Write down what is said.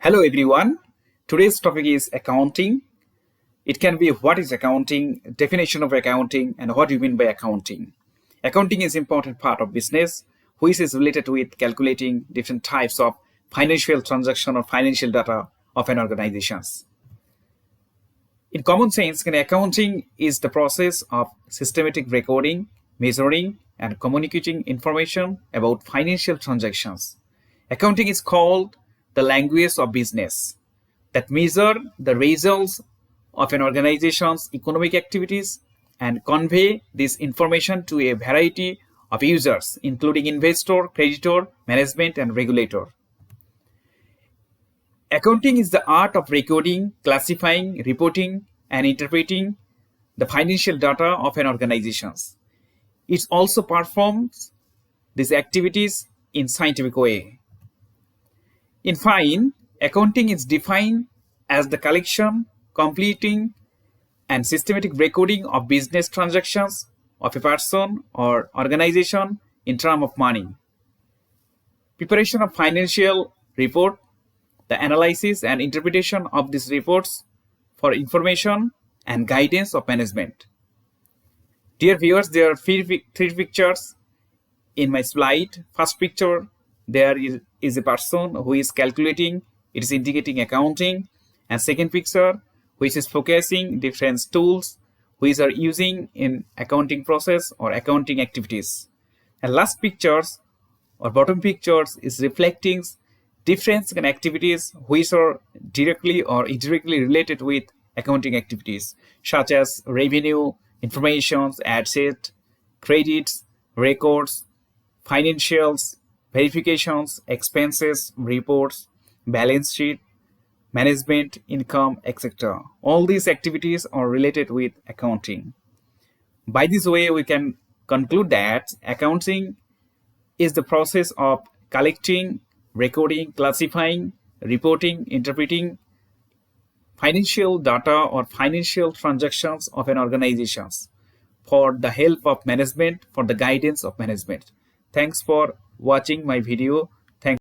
Hello everyone. Today's topic is accounting. It can be what is accounting, definition of accounting, and what do you mean by accounting. Accounting is an important part of business, which is related with calculating different types of financial transaction or financial data of an organization. In common sense, accounting is the process of systematic recording, measuring, and communicating information about financial transactions. Accounting is called the language of business that measure the results of an organization's economic activities and convey this information to a variety of users, including investor, creditor, management, and regulator. Accounting is the art of recording, classifying, reporting, and interpreting the financial data of an organization. It also performs these activities in scientific way. In fine, accounting is defined as the collection, completing, and systematic recording of business transactions of a person or organization in terms of money. Preparation of financial report, the analysis and interpretation of these reports for information and guidance of management. Dear viewers, there are three pictures in my slide. First picture, there is a person who is calculating, it is indicating accounting. And second picture, which is focusing different tools which are using in accounting process or accounting activities. And last pictures or bottom pictures is reflecting different activities which are directly or indirectly related with accounting activities, such as revenue, information, assets, credits, records, financials, verifications, expenses, reports, balance sheet, management, income, etc. All these activities are related with accounting. By this way, we can conclude that accounting is the process of collecting, recording, classifying, reporting, interpreting financial data or financial transactions of an organization for the help of management, for the guidance of management. Thanks for watching my video.